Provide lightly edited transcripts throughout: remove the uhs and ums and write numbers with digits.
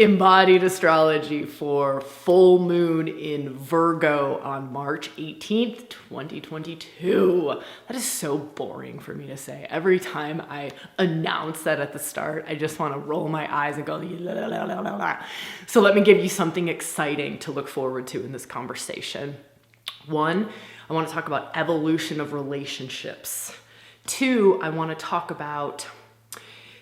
Embodied Astrology for full moon in Virgo on March 18th, 2022. That is so boring for me to say. Every time I announce that at the start, I just want to roll my eyes and go, la, la, la, la, la, la. So let me give you something exciting to look forward to in this conversation. 1, I want to talk about evolution of relationships. 2, I want to talk about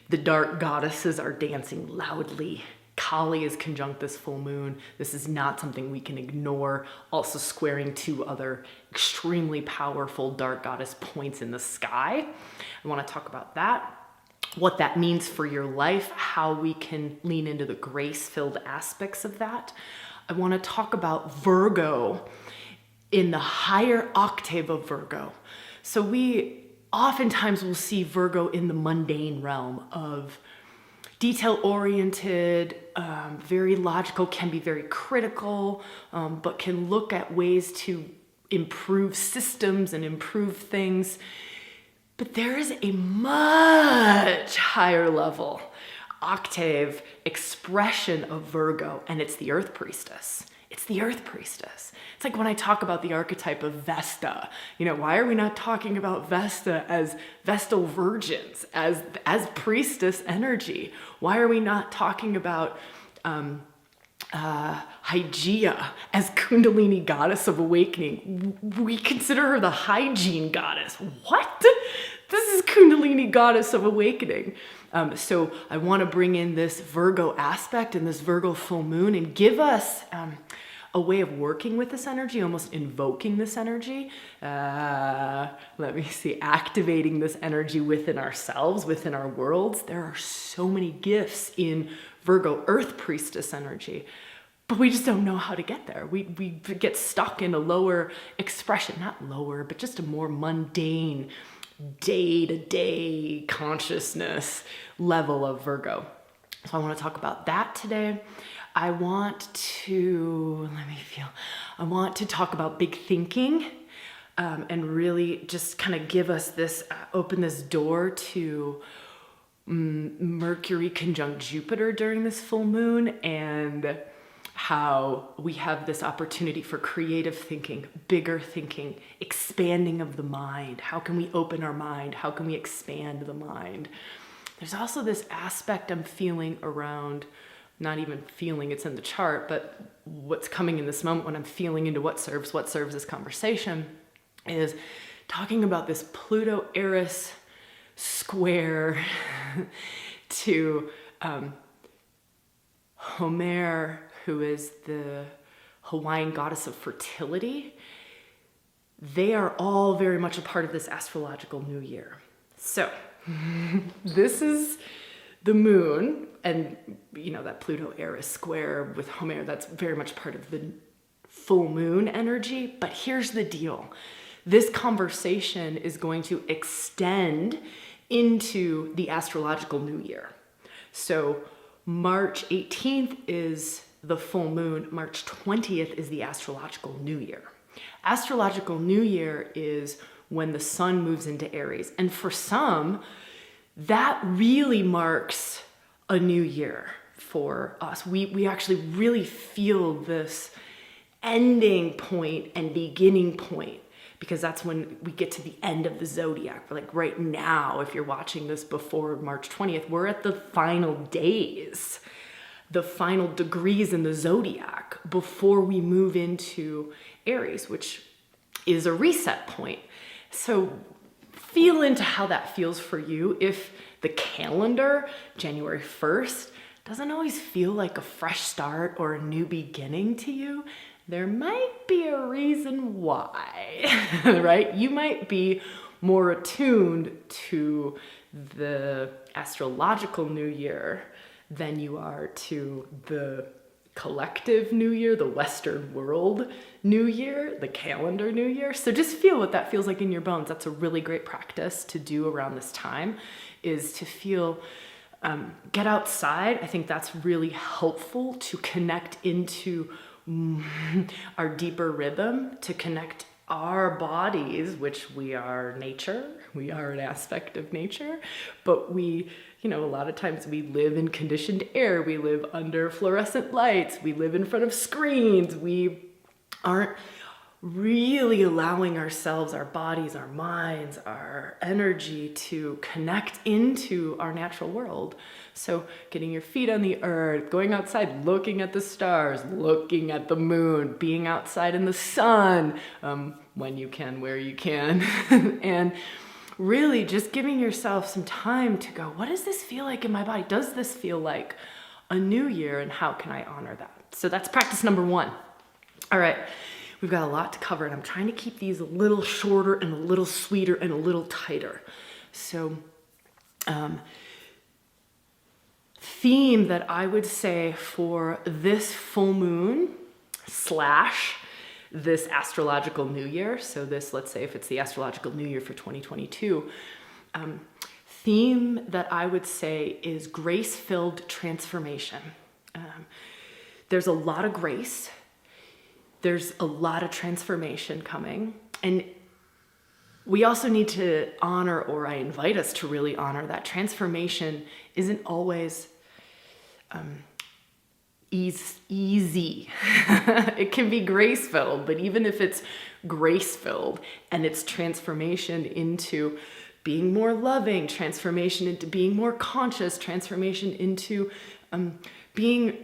the dark goddesses are dancing loudly. Kali is conjunct this full moon. This is not something we can ignore. Also squaring 2 other extremely powerful dark goddess points in the sky. I want to talk about that, what that means for your life, how we can lean into the grace-filled aspects of that. I want to talk about Virgo in the higher octave of Virgo. So we oftentimes will see Virgo in the mundane realm of detail-oriented, very logical, can be very critical, but can look at ways to improve systems and improve things. But there is a much higher level octave expression of Virgo, and it's the Earth Priestess. It's the Earth Priestess. It's like when I talk about the archetype of Vesta, why are we not talking about Vesta as Vestal virgins, as priestess energy? Why are we not talking about Hygeia as Kundalini goddess of awakening? We consider her the hygiene goddess. What? This is Kundalini goddess of awakening. So I want to bring in this Virgo aspect and this Virgo full moon and give us a way of working with this energy, almost invoking this energy. Activating this energy within ourselves, within our worlds. There are so many gifts in Virgo Earth Priestess energy, but we just don't know how to get there. We get stuck in a lower expression, not lower, but just a more mundane, day-to-day consciousness level of Virgo. So I want to talk about that today. I want to talk about big thinking and really just kind of give us this, open this door to Mercury conjunct Jupiter during this full moon, and how we have this opportunity for creative thinking, bigger thinking, expanding of the mind. How can we open our mind? How can we expand the mind? There's also this aspect I'm feeling around, not even feeling, it's in the chart, but what's coming in this moment when I'm feeling into what serves this conversation is talking about this Pluto-Eris square to Homer, who is the Hawaiian goddess of fertility. They are all very much a part of this astrological new year. So this is the moon, and that Pluto-Eris square with Homer, that's very much part of the full moon energy. But here's the deal. This conversation is going to extend into the astrological new year. So March 18th is the full moon. March 20th is the astrological new year. Astrological new year is when the sun moves into Aries. And for some, that really marks a new year for us. We actually really feel this ending point and beginning point, because that's when we get to the end of the zodiac. Like right now, if you're watching this before March 20th, we're at the final days, the final degrees in the zodiac before we move into Aries, which is a reset point. So feel into how that feels for you. If the calendar, January 1st, doesn't always feel like a fresh start or a new beginning to you, there might be a reason why, right? You might be more attuned to the astrological new year than you are to the collective new year, the Western world new year, the calendar new year. So just feel what that feels like in your bones. That's a really great practice to do around this time, is to feel, get outside. I think that's really helpful to connect into our deeper rhythm, to connect our bodies, which we are nature, we are an aspect of nature, but we, a lot of times we live in conditioned air, we live under fluorescent lights, we live in front of screens, we aren't really allowing ourselves, our bodies, our minds, our energy to connect into our natural world. So getting your feet on the earth, going outside, looking at the stars, looking at the moon, being outside in the sun, when you can, where you can, and really just giving yourself some time to go, what does this feel like in my body? Does this feel like a new year, and how can I honor that? So that's practice number 1. All right. We've got a lot to cover, and I'm trying to keep these a little shorter and a little sweeter and a little tighter. So, theme that I would say for this full moon / this astrological new year, so this, let's say if it's the astrological new year for 2022, theme that I would say is grace-filled transformation. There's a lot of grace. There's a lot of transformation coming. And we also need to honor, or I invite us to really honor, that transformation isn't always easy. It can be grace-filled, but even if it's grace-filled and it's transformation into being more loving, transformation into being more conscious, transformation into being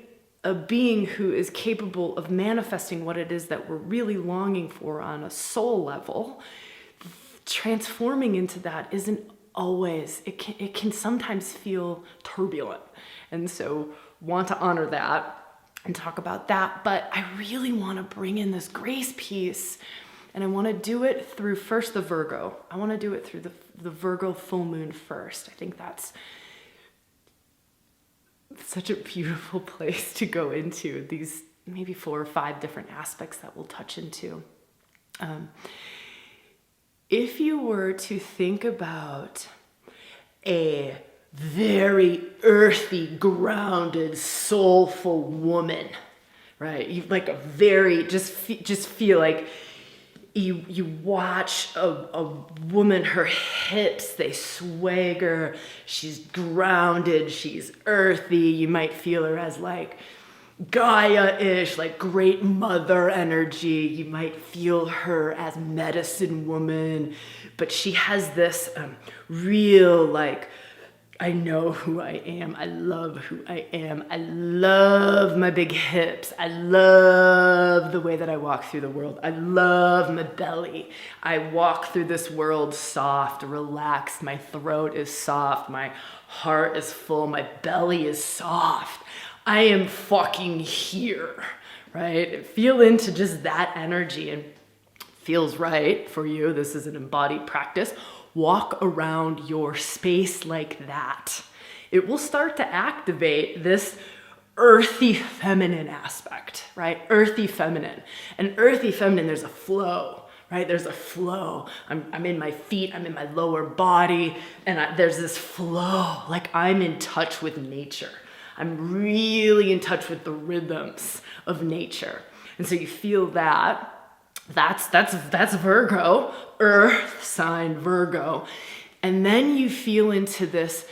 a being who is capable of manifesting what it is that we're really longing for on a soul level, transforming into that isn't always, it can sometimes feel turbulent. And so want to honor that and talk about that, but I really want to bring in this grace piece, and I want to do it through first the Virgo. I want to do it through the Virgo full moon first. I think that's such a beautiful place to go into these maybe 4 or 5 different aspects that we'll touch into. If you were to think about a very earthy, grounded, soulful woman, right? You like a very, just feel like you watch a woman, her hips, they swagger, she's grounded, she's earthy. You might feel her as like Gaia-ish, like great mother energy. You might feel her as medicine woman, but she has this real like, I know who I am. I love who I am. I love my big hips. I love the way that I walk through the world. I love my belly. I walk through this world soft, relaxed. My throat is soft. My heart is full. My belly is soft. I am fucking here, right? Feel into just that energy, and feels right for you. This is an embodied practice. Walk around your space like that. It will start to activate this earthy feminine aspect, right? Earthy feminine. And earthy feminine, there's a flow, right? There's a flow. I'm in my feet, I'm in my lower body, and there's this flow, like I'm in touch with nature. I'm really in touch with the rhythms of nature. And so you feel that. That's Virgo, earth sign Virgo. And then you feel into this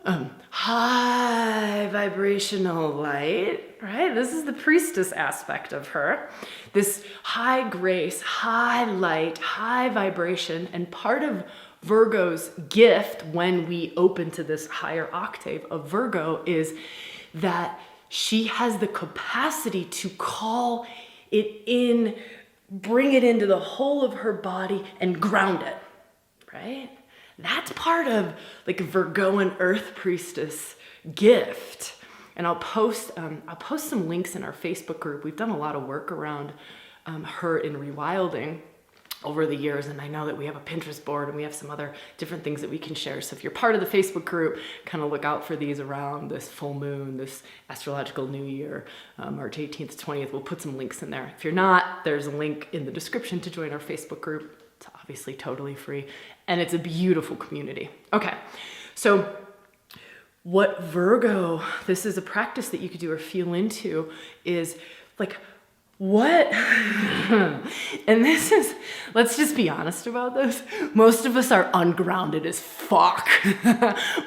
high vibrational light, right? This is the priestess aspect of her. This high grace, high light, high vibration. And part of Virgo's gift when we open to this higher octave of Virgo is that she has the capacity to call it in, bring it into the whole of her body and ground it, right? That's part of like a Virgoan Earth Priestess gift. And I'll post some links in our Facebook group. We've done a lot of work around her in ReWilding over the years, and I know that we have a Pinterest board and we have some other different things that we can share. So if you're part of the Facebook group, kind of look out for these around this full moon, this astrological new year, March 18th to 20th. We'll put some links in there. If you're not, there's a link in the description to join our Facebook group. It's obviously totally free, and it's a beautiful community. Okay, so what Virgo, this is a practice that you could do or feel into, is like What? And this is, let's just be honest about this. Most of us are ungrounded as fuck.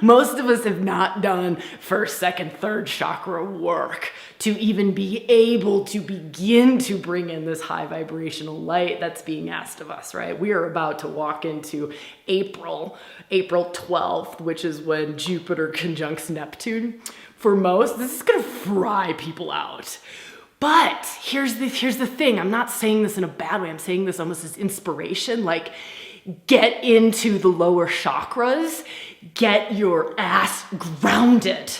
Most of us have not done first, second, third chakra work to even be able to begin to bring in this high vibrational light that's being asked of us, right? We are about to walk into April 12th, which is when Jupiter conjuncts Neptune. For most, this is gonna fry people out. But here's the thing. I'm not saying this in a bad way. I'm saying this almost as inspiration. Like, get into the lower chakras. Get your ass grounded.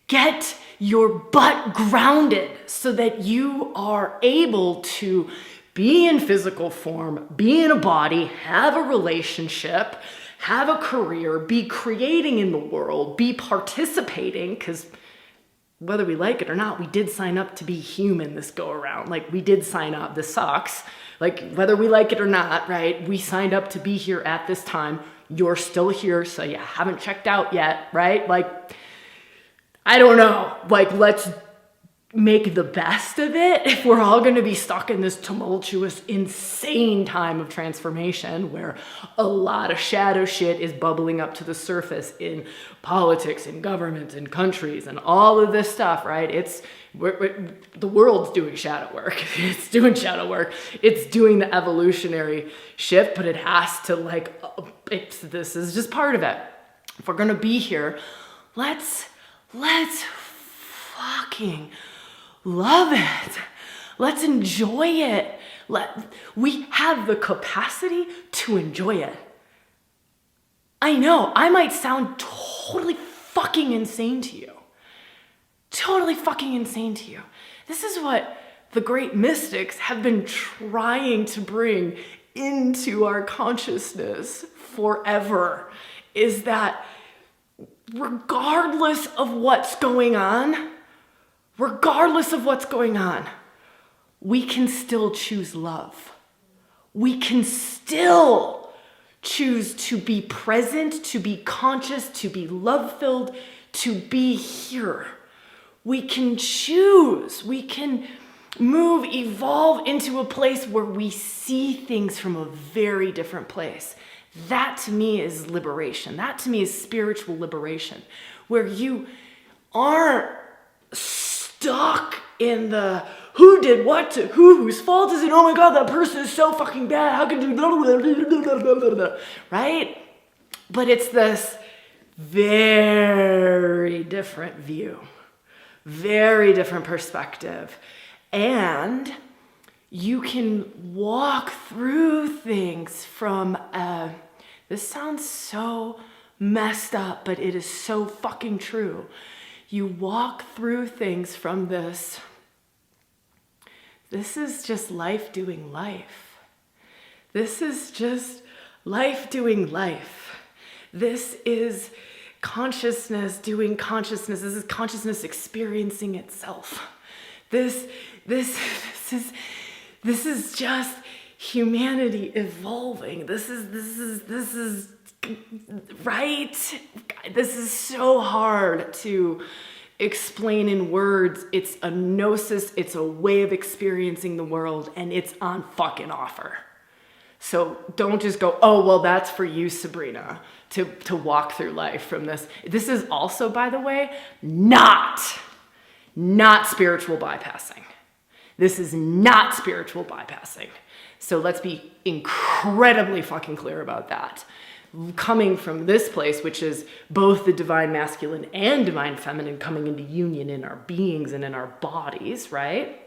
Get your butt grounded so that you are able to be in physical form, be in a body, have a relationship, have a career, be creating in the world, be participating, because whether we like it or not, we did sign up to be human this go around. Like, we did sign up. This sucks. Like, whether we like it or not, right? We signed up to be here at this time. You're still here, so you haven't checked out yet, right? Like, I don't know. Like, let's make the best of it if we're all going to be stuck in this tumultuous, insane time of transformation where a lot of shadow shit is bubbling up to the surface in politics and government and countries and all of this stuff, right? The world's doing shadow work. It's doing shadow work. It's doing the evolutionary shift, but it has to, like, this is just part of it. If we're going to be here, let's fucking love it. Let's enjoy it. We have the capacity to enjoy it. I know, I might sound totally fucking insane to you. Totally fucking insane to you. This is what the great mystics have been trying to bring into our consciousness forever, is that regardless of what's going on, we can still choose love. We can still choose to be present, to be conscious, to be love-filled, to be here. We can choose. We can move, evolve into a place where we see things from a very different place. That to me is liberation. That to me is spiritual liberation, where you aren't stuck in the who did what to who, whose fault is it? Oh my God, that person is so fucking bad. How could you, right? But it's this very different view, very different perspective. And you can walk through things from, this sounds so messed up, but it is so fucking true. You walk through things from this is just life doing life. This is just life doing life. This is consciousness doing consciousness. This is consciousness experiencing itself. This is just humanity evolving. This is right? This is so hard to explain in words. It's a gnosis, it's a way of experiencing the world, and it's on fucking offer. So don't just go, oh, well, that's for you, Sabrina, to walk through life from this. This is also, by the way, not spiritual bypassing. This is not spiritual bypassing. So let's be incredibly fucking clear about that. Coming from this place, which is both the divine masculine and divine feminine coming into union in our beings and in our bodies, right?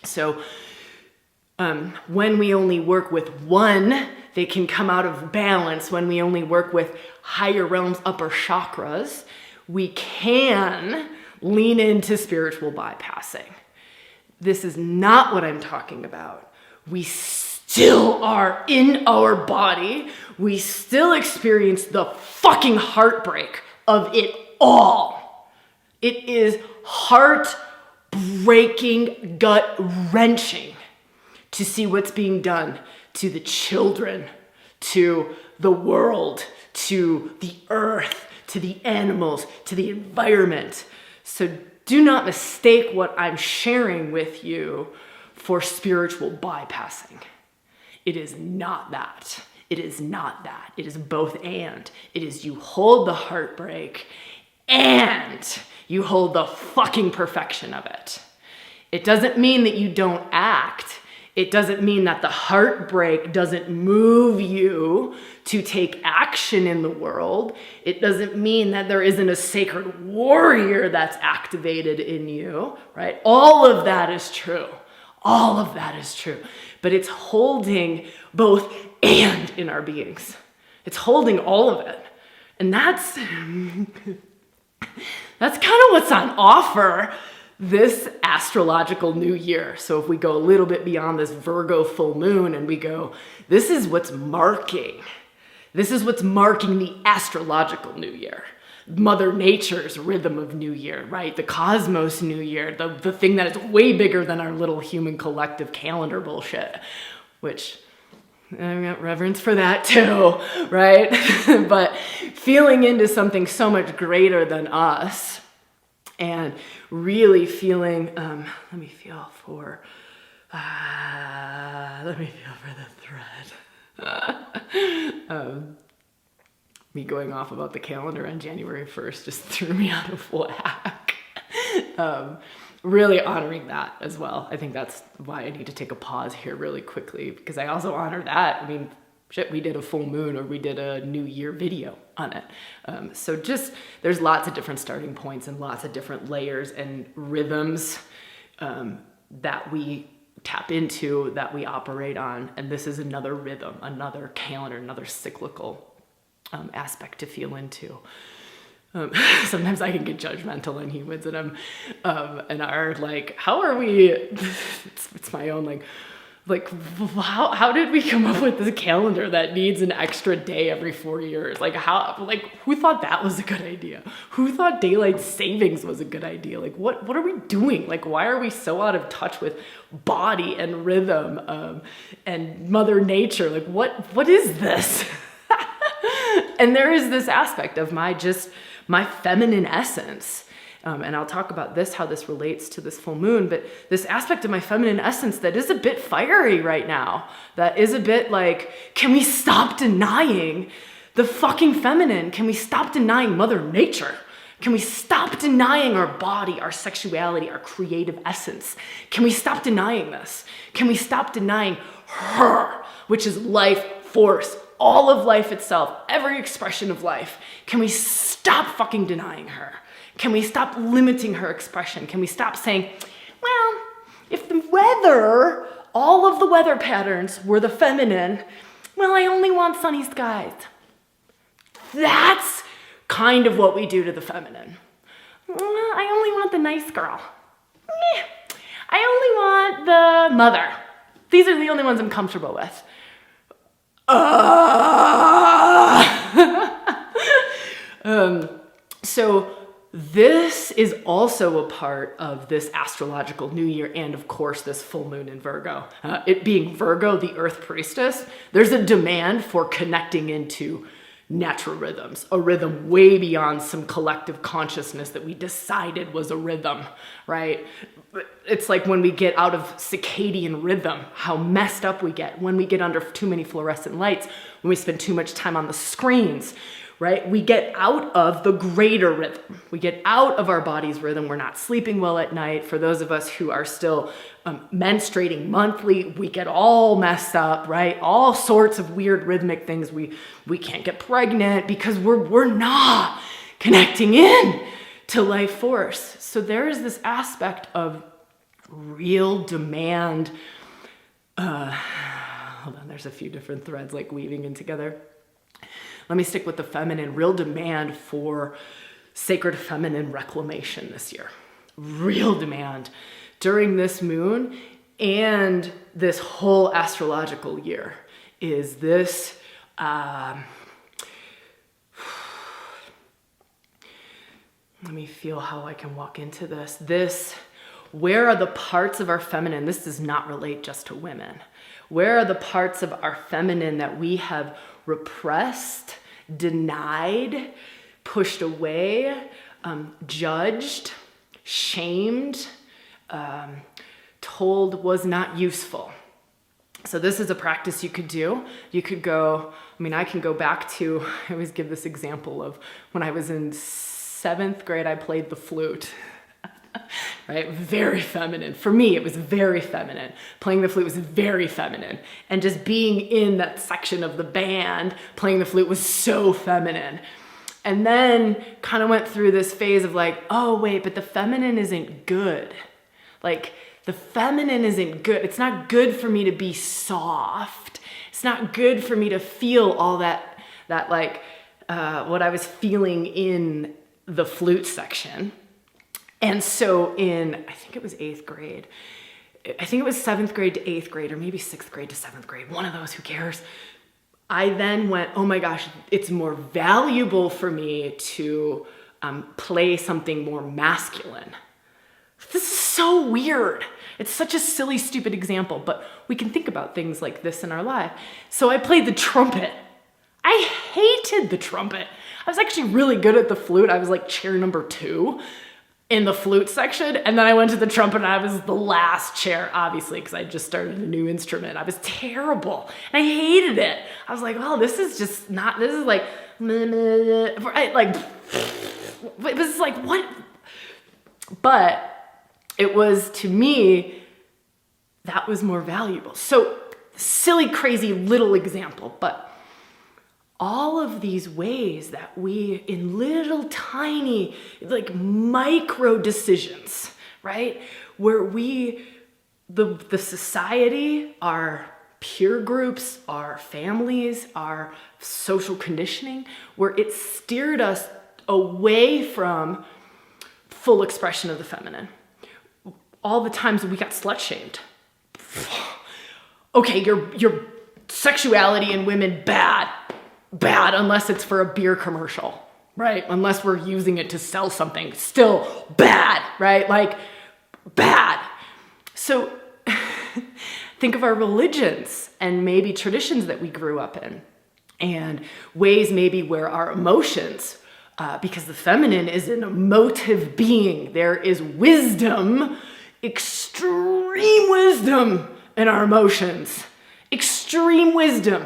So when we only work with one, they can come out of balance. When we only work with higher realms, upper chakras, we can lean into spiritual bypassing. This is not what I'm talking about. We still are in our body. We still experience the fucking heartbreak of it all. It is heartbreaking, gut-wrenching to see what's being done to the children, to the world, to the earth, to the animals, to the environment. So do not mistake what I'm sharing with you for spiritual bypassing. It is not that. It is not that. It is both and. It is you hold the heartbreak and you hold the fucking perfection of it. It doesn't mean that you don't act. It doesn't mean that the heartbreak doesn't move you to take action in the world. It doesn't mean that there isn't a sacred warrior that's activated in you, right? All of that is true. All of that is true. But it's holding both and in our beings. It's holding all of it. And that's kind of what's on offer this astrological new year. So if we go a little bit beyond this Virgo full moon and we go, this is what's marking the astrological new year. Mother Nature's rhythm of new year, right? The cosmos new year, the thing that is way bigger than our little human collective calendar bullshit, which I've got reverence for that too, right? But feeling into something so much greater than us and really feeling, let me feel for the thread. Me going off about the calendar on January 1st just threw me out of whack. Really honoring that as well. I think that's why I need to take a pause here really quickly, because I also honor that. I mean, shit, we did a full moon or we did a new year video on it. So just, there's lots of different starting points and lots of different layers and rhythms that we tap into, that we operate on. And this is another rhythm, another calendar, another cyclical aspect to feel into. Sometimes I can get judgmental in humans and and are like, how are we, it's my own like how did we come up with this calendar that needs an extra day every 4 years? Like who thought that was a good idea? Who thought daylight savings was a good idea? Like what are we doing? Like why are we so out of touch with body and rhythm and Mother Nature? Like what is this? And there is this aspect of my feminine essence. And I'll talk about this, how this relates to this full moon, but this aspect of my feminine essence that is a bit fiery right now, that is a bit like, can we stop denying the fucking feminine? Can we stop denying Mother Nature? Can we stop denying our body, our sexuality, our creative essence? Can we stop denying this? Can we stop denying her, which is life force, all of life itself, every expression of life? Can we stop fucking denying her? Can we stop limiting her expression? Can we stop saying, well, if the weather, all of the weather patterns were the feminine, well, I only want sunny skies. That's kind of what we do to the feminine. I only want the nice girl. I only want the mother. These are the only ones I'm comfortable with. So this is also a part of this astrological new year and of course this full moon in Virgo. It being Virgo, the Earth Priestess, there's a demand for connecting into natural rhythms, a rhythm way beyond some collective consciousness that we decided was a rhythm, right? It's like when we get out of circadian rhythm, how messed up we get when we get under too many fluorescent lights, when we spend too much time on the screens, right? We get out of the greater rhythm. We get out of our body's rhythm. We're not sleeping well at night. For those of us who are still menstruating monthly, we get all messed up, right? All sorts of weird rhythmic things. We can't get pregnant because we're not connecting in to life force. So there is this aspect of real demand. Hold on, there's a few different threads like weaving in together. Let me stick with the feminine. Real demand for sacred feminine reclamation this year. Real demand during this moon and this whole astrological year is this, let me feel how I can walk into this. Where are the parts of our feminine? This does not relate just to women. Where are the parts of our feminine that we have repressed, denied, pushed away, judged, shamed, told was not useful. So this is a practice you could do. You could go, I can go back to, I always give this example of when I was in 7th grade, I played the flute. Right? Very feminine. For me, it was very feminine. Playing the flute was very feminine. And just being in that section of the band, playing the flute was so feminine. And then kind of went through this phase of like, oh wait, but the feminine isn't good. Like the feminine isn't good. It's not good for me to be soft. It's not good for me to feel all that like what I was feeling in the flute section. And so I think it was 8th grade. I think it was 7th grade to 8th grade, or maybe 6th grade to 7th grade. One of those, who cares? I then went, oh my gosh, it's more valuable for me to play something more masculine. This is so weird. It's such a silly, stupid example, but we can think about things like this in our life. So I played the trumpet. I hated the trumpet. I was actually really good at the flute. I was like chair number 2 in the flute section. And then I went to the trumpet and I was the last chair, obviously, because I just started a new instrument. I was terrible. And I hated it. I was like, well, this is just not, this is like, it was like, what? But it was, to me, that was more valuable. So silly, crazy little example, but all of these ways that we, in little tiny, like micro decisions, right? Where we, the society, our peer groups, our families, our social conditioning, where it steered us away from full expression of the feminine. All the times we got slut shamed. Okay, your sexuality in women, bad, unless it's for a beer commercial, right? Unless we're using it to sell something, still bad, right? Like bad. So think of our religions and maybe traditions that we grew up in, and ways maybe where our emotions, because the feminine is an emotive being, there is wisdom, extreme wisdom in our emotions, extreme wisdom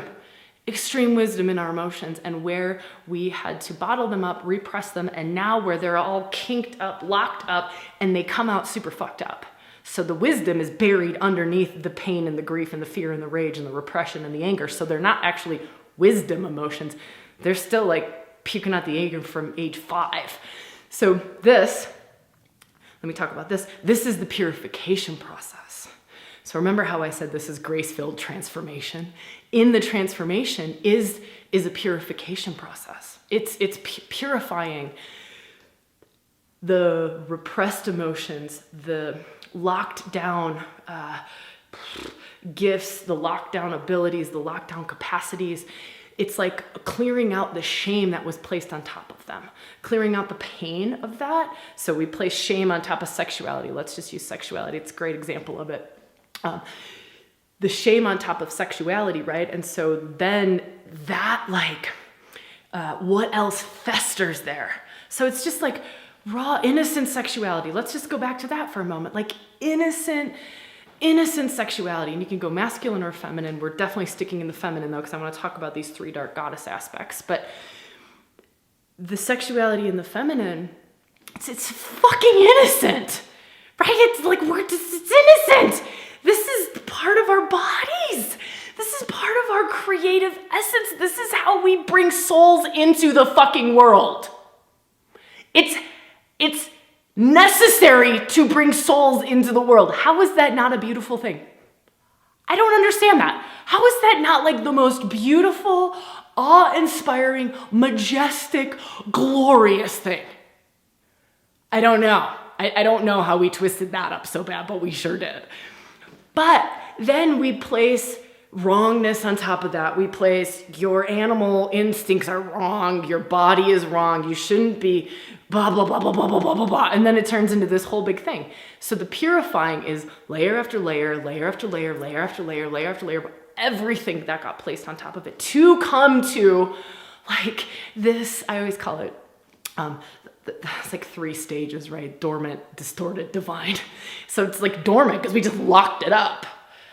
in our emotions, and where we had to bottle them up, repress them, and now where they're all kinked up, locked up, and they come out super fucked up. So the wisdom is buried underneath the pain and the grief and the fear and the rage and the repression and the anger. So they're not actually wisdom emotions. They're still like puking out the anger from age 5. So this, let me talk about this. This is the purification process. So remember how I said this is grace-filled transformation? In the transformation is a purification process. It's purifying the repressed emotions, the locked down gifts, the locked down abilities, the locked down capacities. It's like clearing out the shame that was placed on top of them, clearing out the pain of that. So we place shame on top of sexuality. Let's just use sexuality. It's a great example of it. The shame on top of sexuality, right? And so then that what else festers there? So it's just like raw, innocent sexuality. Let's just go back to that for a moment. Like innocent sexuality. And you can go masculine or feminine. We're definitely sticking in the feminine though, because I want to talk about these 3 dark goddess aspects. But the sexuality in the feminine, it's fucking innocent, right? It's like, it's innocent. This is part of our bodies. This is part of our creative essence. This is how we bring souls into the fucking world. It's necessary to bring souls into the world. How is that not a beautiful thing? I don't understand that. How is that not like the most beautiful, awe-inspiring, majestic, glorious thing? I don't know. I don't know how we twisted that up so bad, but we sure did. But then we place wrongness on top of that. We place your animal instincts are wrong, your body is wrong, you shouldn't be blah, blah, blah, blah, blah, blah, blah, blah, blah. And then it turns into this whole big thing. So the purifying is layer after layer, layer after layer, layer after layer, layer after layer, everything that got placed on top of it to come to like this, I always call it that's like 3 stages, right? Dormant, distorted, divine. So it's like dormant because we just locked it up.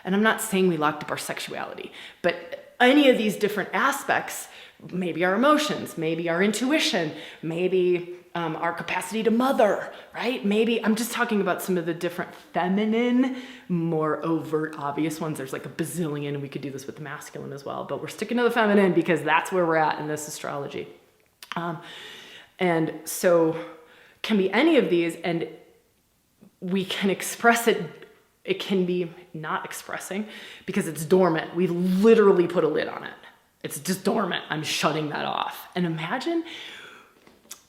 And I'm not saying we locked up our sexuality, but any of these different aspects, maybe our emotions, maybe our intuition, maybe our capacity to mother, right? Maybe I'm just talking about some of the different feminine, more overt, obvious ones. There's like a bazillion, and we could do this with the masculine as well, but we're sticking to the feminine because that's where we're at in this astrology. And so can be any of these, and we can express it. It can be not expressing because it's dormant. We literally put a lid on it. It's just dormant. I'm shutting that off. And imagine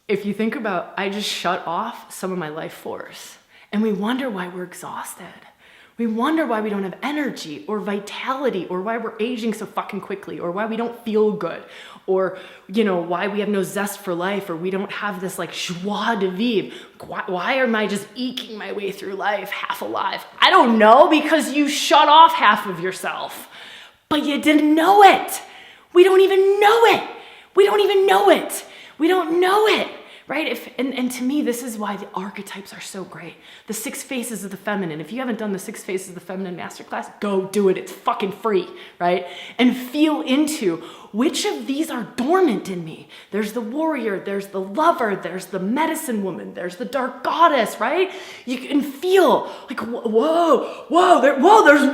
if you think about, I just shut off some of my life force, and we wonder why we're exhausted. We wonder why we don't have energy or vitality, or why we're aging so fucking quickly, or why we don't feel good, or, you know, why we have no zest for life, or we don't have this like joie de vivre. Why am I just eking my way through life half alive? I don't know, because you shut off half of yourself, but you didn't know it. We don't even know it. We don't even know it. We don't know it. Right? And to me, this is why the archetypes are so great. The 6 faces of the feminine. If you haven't done the 6 faces of the feminine masterclass, go do it. It's fucking free, right? And feel into which of these are dormant in me. There's the warrior, there's the lover, there's the medicine woman, there's the dark goddess, right? You can feel like, there's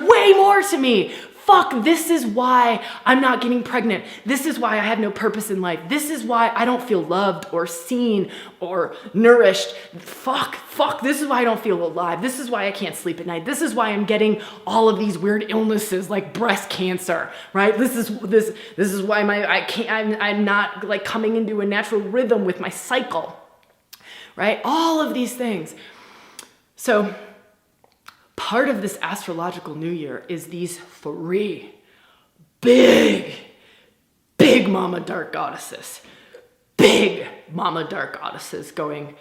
way more to me. Fuck, this is why I'm not getting pregnant. This is why I have no purpose in life. This is why I don't feel loved or seen or nourished. Fuck, this is why I don't feel alive. This is why I can't sleep at night. This is why I'm getting all of these weird illnesses like breast cancer, right? This is why I'm not like coming into a natural rhythm with my cycle, right? All of these things. So part of this astrological new year is these 3 big mama dark goddesses. Big mama dark goddesses going,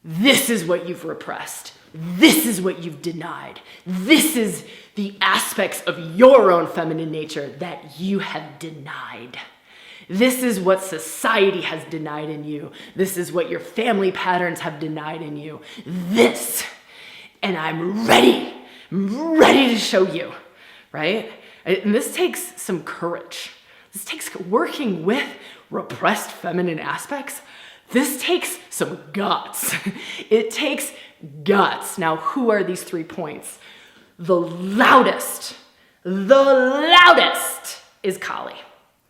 this is what you've repressed. This is what you've denied. This is the aspects of your own feminine nature that you have denied. This is what society has denied in you. This is what your family patterns have denied in you. And I'm ready to show you, right? And this takes some courage. This takes working with repressed feminine aspects. This takes some guts. It takes guts. Now, who are these 3 points? The loudest is Kali.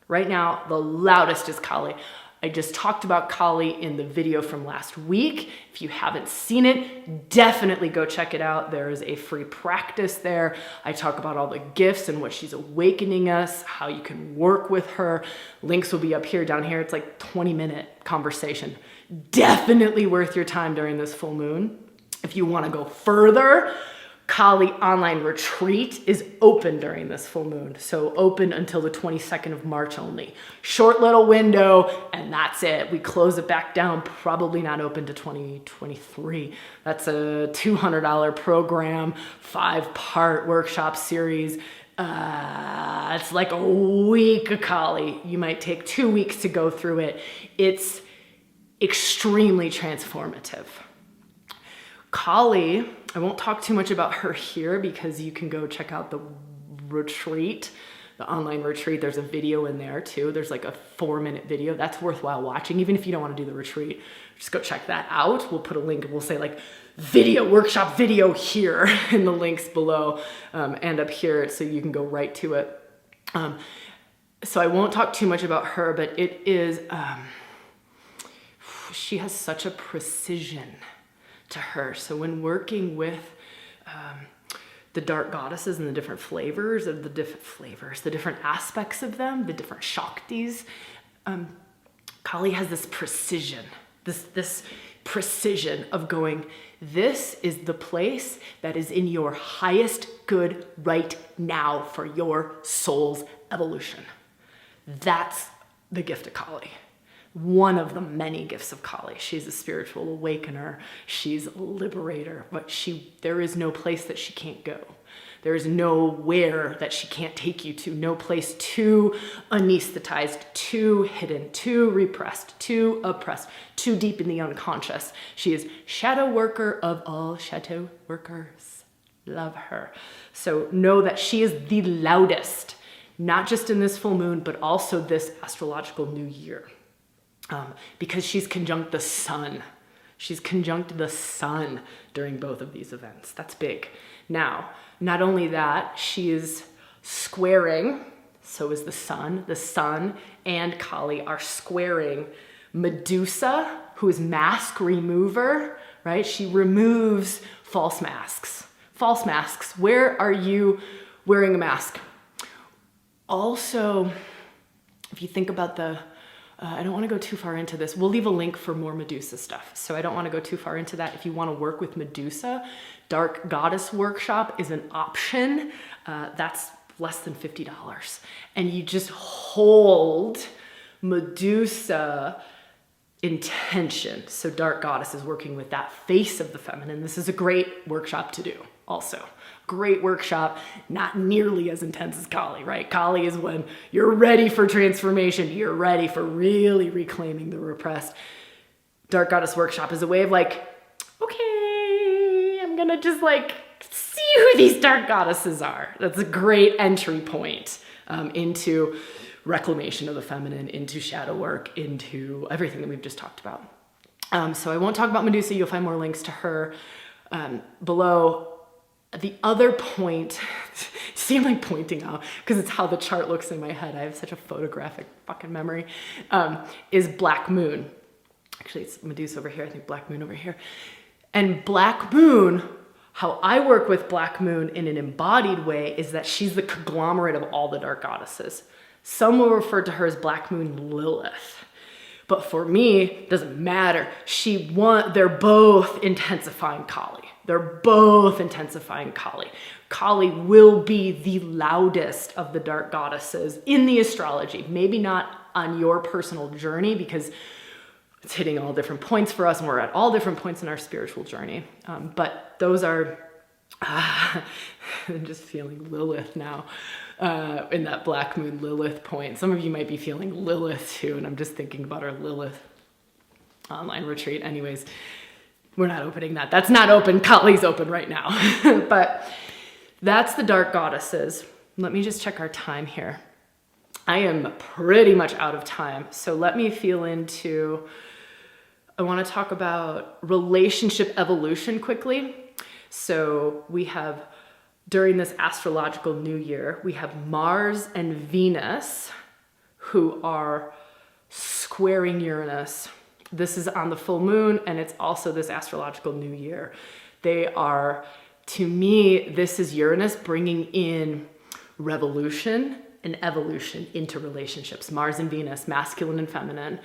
Right now, the loudest is Kali. I just talked about Kali in the video from last week. If you haven't seen it, definitely go check it out. There is a free practice there. I talk about all the gifts and what she's awakening us, how you can work with her. Links will be up here, down here. It's like 20-minute conversation. Definitely worth your time during this full moon. If you want to go further, Kali online retreat is open during this full moon. So open until the 22nd of March only. Short little window, and that's it. We close it back down, probably not open to 2023. That's a $200 program, 5-part workshop series. It's like a week of Kali. You might take 2 weeks to go through it. It's extremely transformative. Kali, I won't talk too much about her here because you can go check out the retreat, the online retreat. There's a video in there too. There's like a 4-minute video. That's worthwhile watching. Even if you don't want to do the retreat, just go check that out. We'll put a link and we'll say like video, workshop video here in the links below and up here so you can go right to it. So I won't talk too much about her, but it is, she has such a precision to her. So when working with the dark goddesses and the different flavors, the different aspects of them, the different Shaktis, Kali has this precision, this precision of going, this is the place that is in your highest good right now for your soul's evolution. That's the gift of Kali. One of the many gifts of Kali. She's a spiritual awakener. She's a liberator, but there is no place that she can't go. There is nowhere that she can't take you to, no place too anesthetized, too hidden, too repressed, too oppressed, too deep in the unconscious. She is shadow worker of all shadow workers. Love her. So know that she is the loudest, not just in this full moon, but also this astrological new year. Because she's conjunct the sun. She's conjunct the sun during both of these events. That's big. Now, not only that, she is squaring, so is the sun. The sun and Kali are squaring Medusa, who is mask remover, right? She removes false masks. False masks. Where are you wearing a mask? Also, if you think about I don't want to go too far into this. We'll leave a link for more Medusa stuff. So I don't want to go too far into that. If you want to work with Medusa, Dark Goddess Workshop is an option. That's less than $50. And you just hold Medusa intention. So Dark Goddess is working with that face of the feminine. This is a great workshop to do also. Great workshop, not nearly as intense as Kali, right? Kali is when you're ready for transformation. You're ready for really reclaiming the repressed. Dark Goddess Workshop is a way of like, okay, I'm gonna just like see who these dark goddesses are. That's a great entry point into reclamation of the feminine, into shadow work, into everything that we've just talked about. So I won't talk about Medusa. You'll find more links to her below. The other point, see, I'm like pointing out because it's how the chart looks in my head. I have such a photographic fucking memory, is Black Moon. Actually, it's Medusa over here. I think Black Moon over here. And Black Moon, how I work with Black Moon in an embodied way is that she's the conglomerate of all the dark goddesses. Some will refer to her as Black Moon Lilith. But for me, it doesn't matter. They're both intensifying Kali. They're both intensifying Kali. Kali will be the loudest of the dark goddesses in the astrology. Maybe not on your personal journey because it's hitting all different points for us and we're at all different points in our spiritual journey. But those are, I'm just feeling Lilith now in that Black Moon Lilith point. Some of you might be feeling Lilith too, and I'm just thinking about our Lilith online retreat. Anyways, we're not opening that. That's not open. Kali's open right now. But that's the dark goddesses. Let me just check our time here. I am pretty much out of time. So let me feel into, I want to talk about relationship evolution quickly. So we have, during this astrological new year, we have Mars and Venus who are squaring Uranus. This is on the full moon, and it's also this astrological new year. They are, to me, this is Uranus bringing in revolution and evolution into relationships. Mars and Venus, masculine and feminine,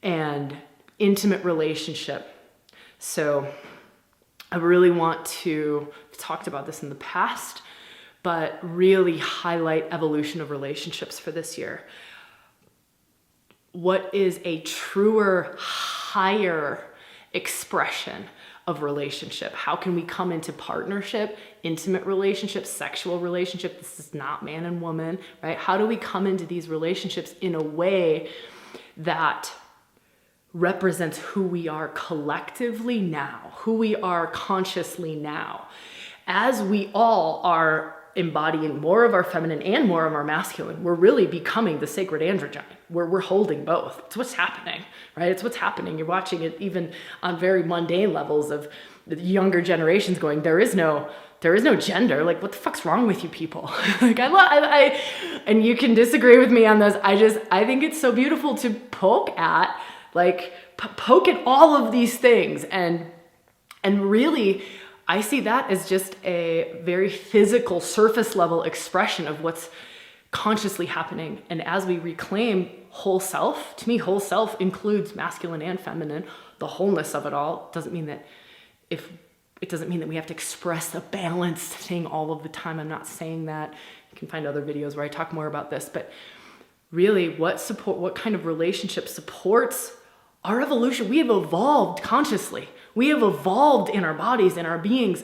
and intimate relationship. So I really want to, I've talked about this in the past, but really highlight evolution of relationships for this year. What is a truer, higher expression of relationship? How can we come into partnership, intimate relationships, sexual relationship? This is not man and woman, right? How do we come into these relationships in a way that represents who we are collectively now, who we are consciously now, as we all are embodying more of our feminine and more of our masculine? We're really becoming the sacred androgyne, where we're holding both. It's what's happening, right? It's what's happening. You're watching it even on very mundane levels of the younger generations going, there is no gender. Like, what the fuck's wrong with you people? Like, and you can disagree with me on this. I think it's so beautiful to poke at all of these things. And really, I see that as just a very physical, surface level expression of what's consciously happening. And as we reclaim whole self, to me, whole self includes masculine and feminine, the wholeness of it all. Doesn't mean that we have to express a balanced thing all of the time. I'm not saying that. You can find other videos where I talk more about this, but really what kind of relationship supports our evolution? We have evolved consciously. We have evolved in our bodies, in our beings.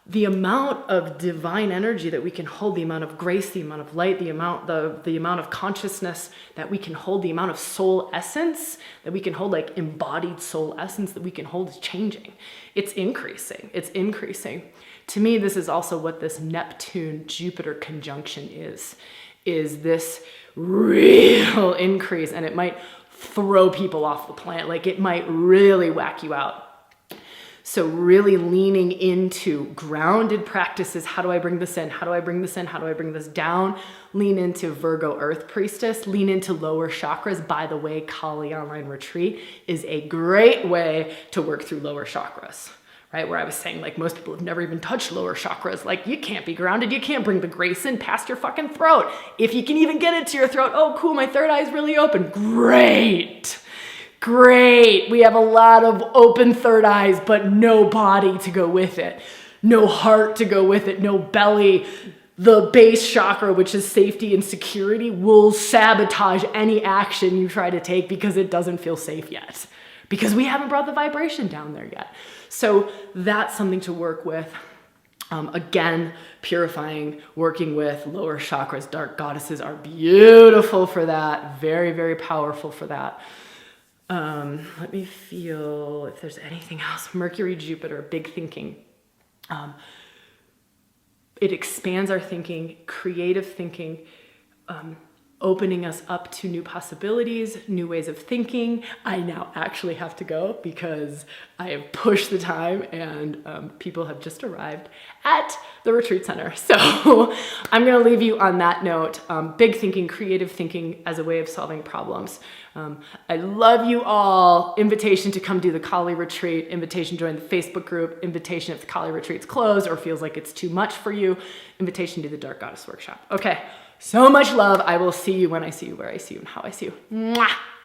the amount of divine energy that we can hold, the amount of grace, the amount of light, the amount of consciousness that we can hold, the amount of soul essence that we can hold, like embodied soul essence that we can hold, is changing. It's increasing. It's increasing. To me, this is also what this Neptune-Jupiter conjunction is this real increase, and it might throw people off the planet. Like, it might really whack you out. So really leaning into grounded practices. How do I bring this in? How do I bring this in? How do I bring this down? Lean into Virgo Earth Priestess. Lean into lower chakras. By the way, Kali Online Retreat is a great way to work through lower chakras, right? Where I was saying, like, most people have never even touched lower chakras. Like, you can't be grounded. You can't bring the grace in past your fucking throat. If you can even get it to your throat, oh, cool, my third eye is really open. Great. Great. We have a lot of open third eyes, but no body to go with it. No heart to go with it. No belly. The base chakra, which is safety and security, will sabotage any action you try to take because it doesn't feel safe yet. Because we haven't brought the vibration down there yet. So that's something to work with. Again, purifying, working with lower chakras. Dark goddesses are beautiful for that. Very, very powerful for that. Let me feel if there's anything else. Mercury, Jupiter, big thinking. It expands our thinking, creative thinking, opening us up to new possibilities, new ways of thinking. I now actually have to go because I have pushed the time, and people have just arrived at the retreat center. So I'm going to leave you on that note. Big thinking, creative thinking as a way of solving problems. I love you all. Invitation to come do the Kali retreat, invitation to join the Facebook group, invitation if the Kali retreat's closed or feels like it's too much for you, invitation to the Dark Goddess workshop. Okay. So much love. I will see you when I see you, where I see you, and how I see you. Mwah!